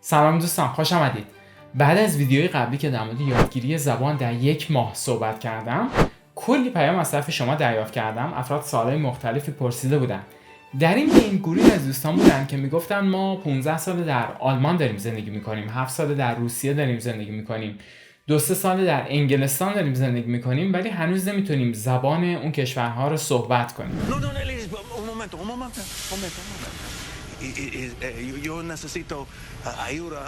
سلام دوستان، خوش آمدید. بعد از ویدیوی قبلی که در مورد یادگیری زبان در 1 ماه صحبت کردم، کلی پیام از طرف شما دریافت کردم. افراد سوالای مختلفی پرسیده بودن. در این گروه از دوستان بودن که میگفتن ما 15 سال در آلمان داریم زندگی میکنیم، 7 سال در روسیه داریم زندگی میکنیم، 2-3 سال در انگلستان داریم زندگی میکنیم، ولی هنوز نمیتونیم زبان اون کشورها رو صحبت کنیم. Un momento. Yo necesito ayuda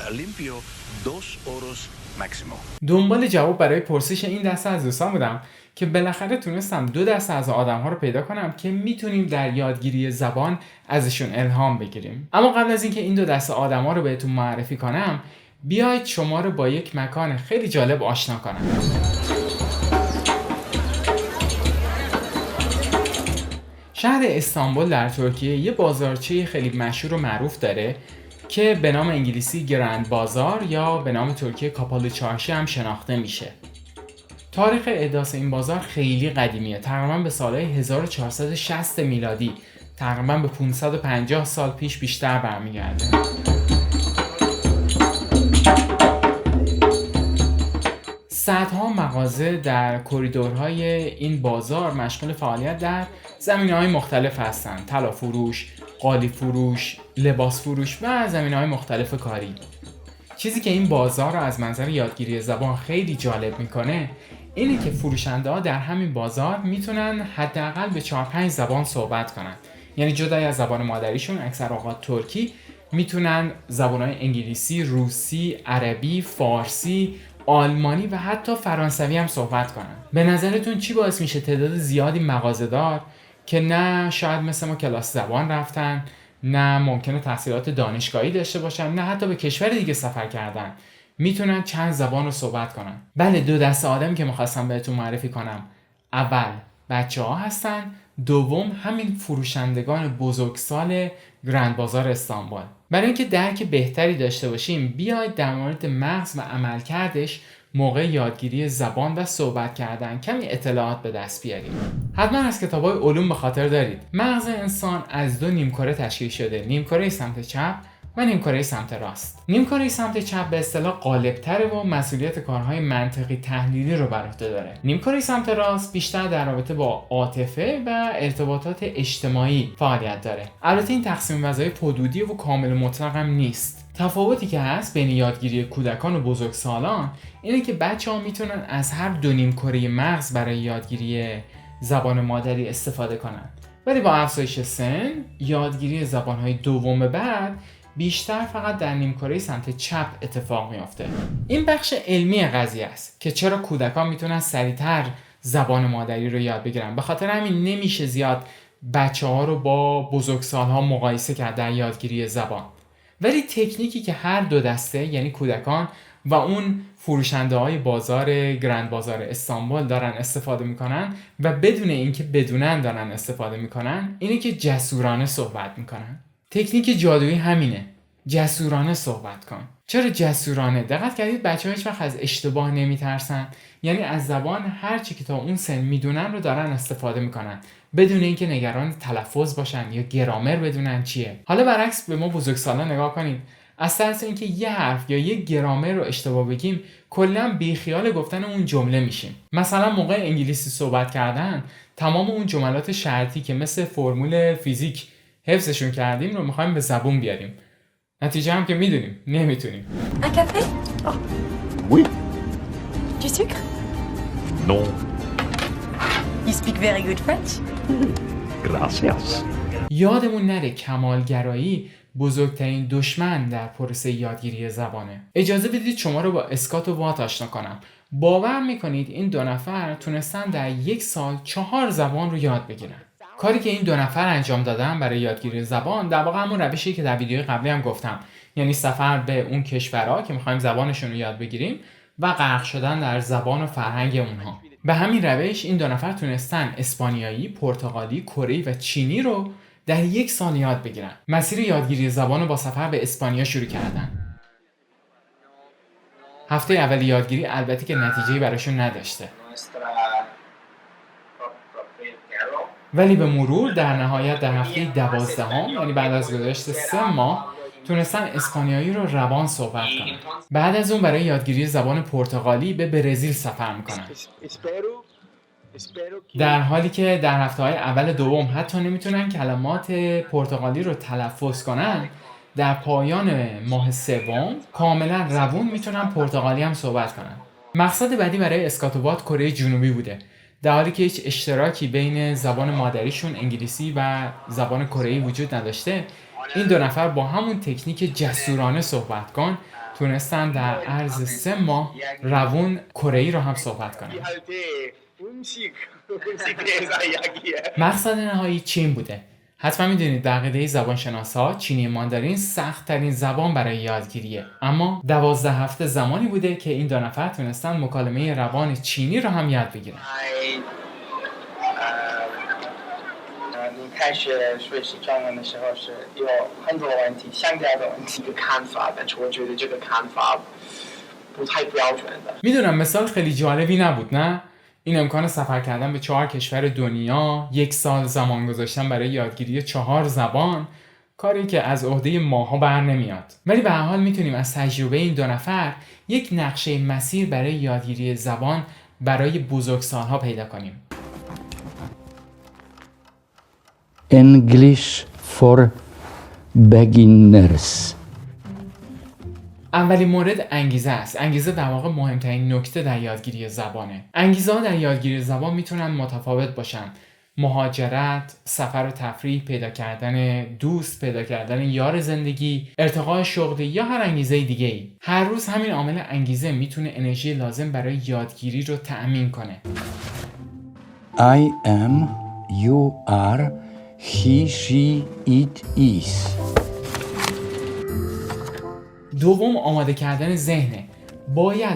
a limpio 2 horas máximo. دنبال جواب برای پرسش این دسته از دوستان بودم که بالاخره تونستم 2 دسته از آدم‌ها رو پیدا کنم که میتونیم در یادگیری زبان ازشون الهام بگیریم. اما قبل از اینکه این 2 دسته آدم‌ها رو بهتون معرفی کنم، بیایید شما رو با یک مکان خیلی جالب آشنا کنم. شهر استانبول در ترکیه یه بازارچه خیلی مشهور و معروف داره که به نام انگلیسی گرند بازار یا به نام ترکیه کاپالو چارشی هم شناخته میشه. تاریخ احداث این بازار خیلی قدیمیه، تقریبا به سالهای 1460 میلادی، تقریبا به 550 سال پیش بیشتر برمیگرده. صدها مغازه در کریدورهای این بازار مشغول فعالیت در زمینه‌های مختلف هستند: طلا فروش، قالی فروش، لباس فروش و زمینه‌های مختلف کاری. چیزی که این بازار رو از منظر یادگیری زبان خیلی جالب میکنه اینه که فروشنده‌ها در همین بازار میتونن حداقل به 4-5 زبان صحبت کنن. یعنی جدای از زبان مادریشون، اکثر اوقات ترکی، میتونن زبان‌های انگلیسی، روسی، عربی، فارسی، آلمانی و حتی فرانسوی هم صحبت کنن. به نظرتون چی باعث میشه تعداد زیادی مغازه‌دار که نه شاید مثل ما کلاس زبان رفتن، نه ممکنه تحصیلات دانشگاهی داشته باشن، نه حتی به کشور دیگه سفر کردن، میتونن چند زبان رو صحبت کنن؟ بله، 2 دسته آدمی که میخواستم بهتون معرفی کنم. اول بچه‌ها هستن، دوم همین فروشندگان بزرگسال گرند بازار استانبول. برای اینکه درک بهتری داشته باشیم، بیاید در مورد مغز و عملکردش موقع یادگیری زبان و صحبت کردن کمی اطلاعات به دست بیاریم. حتما از کتاب‌های علوم به خاطر دارید مغز انسان از 2 نیمکره تشکیل شده: نیمکره سمت چپ و نیمکره سمت راست. نیمکره سمت چپ به اصطلاح غالب‌تره و مسئولیت کارهای منطقی تحلیلی رو بر عهده داره. نیمکره سمت راست بیشتر در رابطه با عاطفه و ارتباطات اجتماعی فعالیت داره. البته این تقسیم وظایف حدودی و کامل مطلق هم نیست. تفاوتی که هست بین یادگیری کودکان و بزرگسالان اینه که بچه‌ها میتونن از هر 2 نیمکره مغز برای یادگیری زبان مادری استفاده کنن. ولی با افزایش سن، یادگیری زبان‌های دوم بعد بیشتر فقط در نیمکره سمت چپ اتفاق میافته. این بخش علمی قضیه است که چرا کودکان میتونن سریعتر زبان مادری رو یاد بگیرن. به خاطر همین نمیشه زیاد بچه‌ها رو با بزرگسال‌ها مقایسه کرد در یادگیری زبان. ولی تکنیکی که هر 2 دسته، یعنی کودکان و اون فروشنده‌های بازار گرند بازار استانبول دارن استفاده میکنن و بدون اینکه بدونن دارن استفاده میکنن، اینه که جسورانه صحبت میکنن. تکنیک جادویی همینه: جسورانه صحبت کن. چرا جسورانه؟ دقت کردید بچه‌ها هیچ وقت از اشتباه نمیترسن؟ یعنی از زبان هر چی که تا اون سن میدونن رو دارن استفاده میکنن بدون اینکه نگران تلفظ باشن یا گرامر بدونن چیه. حالا برعکس به ما بزرگسالان نگاه کنید. از ترس اینکه یه حرف یا یه گرامر رو اشتباه بگیم کلا بیخیال گفتن اون جمله میشیم. مثلا موقع انگلیسی صحبت کردن تمام اون جملات شرطی که مثل فرمول فیزیک حفظشون کردیم رو میخوایم به زبون بیاریم. نتیجه هم که میدونیم نمیتونیم. Un café? Oui. Du sucre? Non. You speak very good French? Gracias. یادمون نره کمالگرایی بزرگترین دشمن در پروسه یادگیری زبانه. اجازه بدید شما رو با اسکات و وات آشنا کنم. باور میکنید این 2 نفر تونستن در 1 سال 4 زبان رو یاد بگیرن. کاری که این 2 نفر انجام دادن برای یادگیری زبان در واقع همون روشی که در ویدیوی قبلی هم گفتم، یعنی سفر به اون کشورها که میخوایم زبانشون رو یاد بگیریم و غرق شدن در زبان و فرهنگ اونها. به همین روش این 2 نفر تونستن اسپانیایی، پرتغالی، کره‌ای و چینی رو در 1 سال یاد بگیرن. مسیر یادگیری زبان رو با سفر به اسپانیا شروع کردن. هفته اول یادگیری البته که نتیجه‌ای براشون نداشته، ولی به مرور در نهایت در هفته 12 یعنی بعد از گذشت 3 ماه تونستن اسپانیایی رو روان صحبت کنن. بعد از اون برای یادگیری زبان پرتغالی به برزیل سفر میکنن. در حالی که در هفته‌های اول دوم حتی نمیتونن کلمات پرتغالی رو تلفظ کنن، در پایان ماه سوم کاملا روون میتونن پرتغالی هم صحبت کنن. مقصد بعدی برای اسکاتوبات کره جنوبی بوده. در حالی که هیچ اشتراکی بین زبان مادریشون انگلیسی و زبان کره‌ای وجود نداشته، این دو نفر با همون تکنیک جسورانه صحبت کن تونستن در عرض 3 ماه روون کره‌ای رو هم صحبت کنن. مقصد نهایی چین بوده. حتما میدونید در عقیده زبانشناسا چینی ماندارین سخت ترین زبان برای یادگیریه، اما 12 هفته زمانی بوده که این دو نفر تونستن مکالمه روان چینی رو هم یاد بگیرن. 你开始学习中文的时候是有很多问题，相对的问题的看法，但是我觉得这个看法不太标准的。 میدونم مثال خیلی جالبی نبود نه؟ این امکان سفر کردن به 4 کشور دنیا، 1 سال زمان گذاشتن برای یادگیری 4 زبان، کاری که از عهده ماها بر نمیاد. ولی به هر حال میتونیم از تجربه این دو نفر یک نقشه مسیر برای یادگیری زبان برای بزرگسالها پیدا کنیم. English for beginners. اولین مورد انگیزه است. انگیزه در واقع مهمترین نکته در یادگیری زبانه. انگیزه ها در یادگیری زبان میتونن متفاوت باشن. مهاجرت، سفر و تفریح، پیدا کردن دوست، پیدا کردن یار زندگی، ارتقاء شغلی یا هر انگیزه دیگه ای. هر روز همین عامل انگیزه میتونه انرژی لازم برای یادگیری رو تأمین کنه. I am, you are, he, she, it is. دوم آماده کردن ذهنه.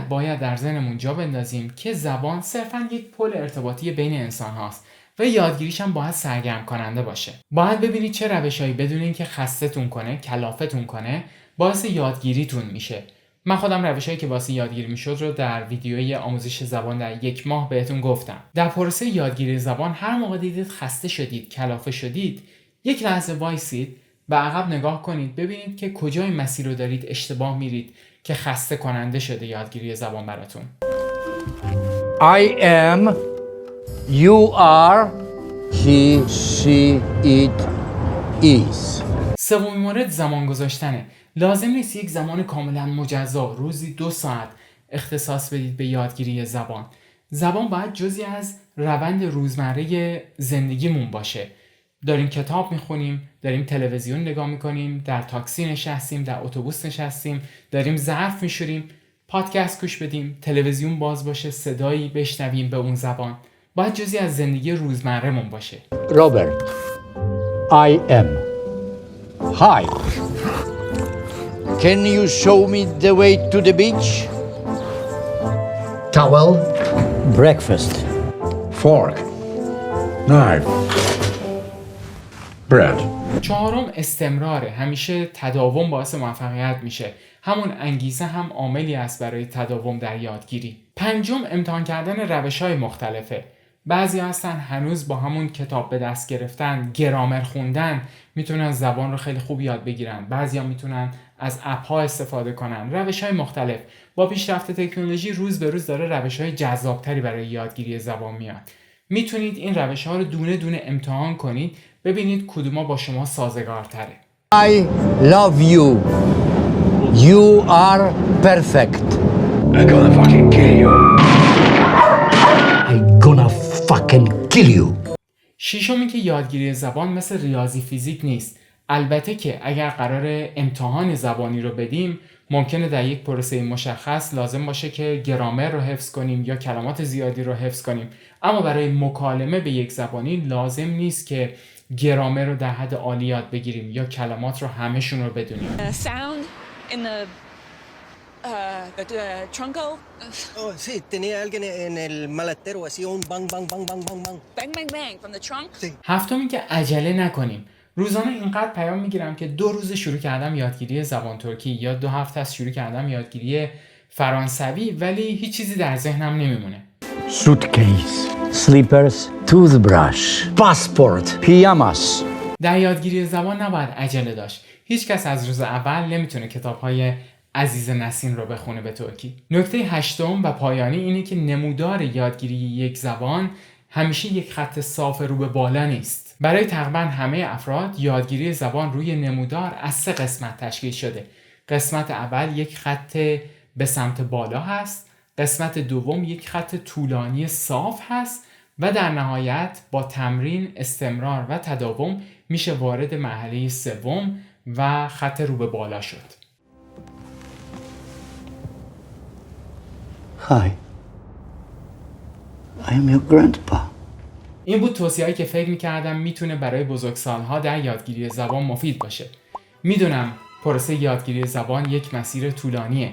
باید در ذهنمون جا بندازیم که زبان صرفاً یک پل ارتباطی بین انسان هاست و یادگیریش هم باید سرگرم کننده باشه. باید ببینید چه روشایی بدون اینکه خستتون کنه، کلافتون کنه، باعث یادگیریتون میشه. من خودم روشایی که باعث یادگیری میشد رو در ویدیوی آموزش زبان در 1 ماه بهتون گفتم. در پروسه یادگیری زبان هر موقع دیدید خسته شدید، کلافه شدید، یک لحظه وایسید، به عقب نگاه کنید، ببینید که کجای مسیر رو دارید اشتباه میرید که خسته کننده شده یادگیری زبان براتون. I am, you are, he, she, it is. سومین مورد زمان گذاشتنه. لازم نیست یک زمان کاملا مجزا روزی 2 ساعت اختصاص بدید به یادگیری زبان. زبان باید جزئی از روند روزمره زندگیمون باشه. داریم کتاب میخونیم، داریم تلویزیون نگاه میکنیم، در تاکسی نشستیم، در اتوبوس نشستیم، داریم ظرف میشوریم، پادکست گوش بدیم، تلویزیون باز باشه، صدایی بشنویم به اون زبان. باید جزئی از زندگی روزمره‌مون باشه. Robert, I am. Hi. Can you show me the way to the beach? Towel, Breakfast. Fork. Knife. Bread. چهارم استمراره. همیشه تداوم باعث موفقیت میشه. همون انگیزه هم عاملی است برای تداوم در یادگیری. پنجم امتحان کردن روش‌های مختلفه. بعضی هستن هنوز با همون کتاب به دست گرفتن، گرامر خوندن میتونن زبان رو خیلی خوب یاد بگیرن. بعضیا میتونن از اپ‌ها استفاده کنن. روش‌های مختلف. با پیشرفت تکنولوژی روز به روز داره روش‌های جذابتری برای یادگیری زبان میاد. میتونید این روش‌ها رو دونه دونه امتحان کنید، ببینید کدوما با شما سازگارتره. I love you. You are perfect. I'm gonna fucking kill you. I'm gonna fucking kill you. ششمی که یادگیری زبان مثل ریاضی فیزیک نیست. البته که اگر قرار امتحان زبانی رو بدیم ممکنه در یک پروسه مشخص لازم باشه که گرامر رو حفظ کنیم یا کلمات زیادی رو حفظ کنیم، اما برای مکالمه به یک زبانی لازم نیست که گرامر رو در حد عالی یاد بگیریم یا کلمات رو همشون رو بدونیم. Sound in the trunco. Oh, sí, tenía alguien en el maletero, así un bang, bang, bang, bang, bang, bang. Bang, bang, bang from the trunk. هفتمی که عجله نکنیم. روزانه اینقدر پیام میگیرم که 2 روز شروع کردم یادگیری زبان ترکی یا 2 هفته از شروع کردم یادگیری فرانسوی ولی هیچ چیزی در ذهنم نمیمونه. Suitcase. Slippers. Toothbrush. Passport. Pyjamas. در یادگیری زبان نباید عجله داشت. هیچ کس از روز اول نمیتونه کتاب‌های عزیز نسین رو بخونه به ترکی. نکته هشتم و پایانی اینه که نمودار یادگیری یک زبان همیشه یک خط صاف رو به بالا نیست. برای تقریبا همه افراد یادگیری زبان روی نمودار از 3 قسمت تشکیل شده. قسمت اول یک خط به سمت بالا هست، قسمت دوم یک خط طولانی صاف هست و در نهایت با تمرین، استمرار و تداوم میشه وارد مرحله سوم و خط رو به بالا شد. Hi. I am your grandpa. این بود توصیه‌ای که فکر می‌کردم میتونه برای بزرگسال‌ها در یادگیری زبان مفید باشه. میدونم پروسه یادگیری زبان یک مسیر طولانیه،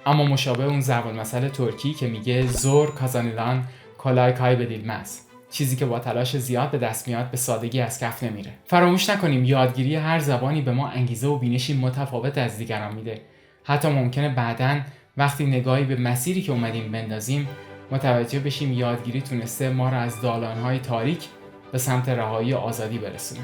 اما مشابه اون ضرب المثل ترکی که میگه زور کازانیلان کالای کایبدیلمز، چیزی که با تلاش زیاد به دست میاد به سادگی از کف نمیره. فراموش نکنیم یادگیری هر زبانی به ما انگیزه و بینشی متفاوت از دیگران میده. حتی ممکنه بعداً وقتی نگاهی به مسیری که اومدیم بندازیم متوجه بشیم یادگیری تونسته ما را از دالان‌های تاریک به سمت رهایی آزادی برسونه.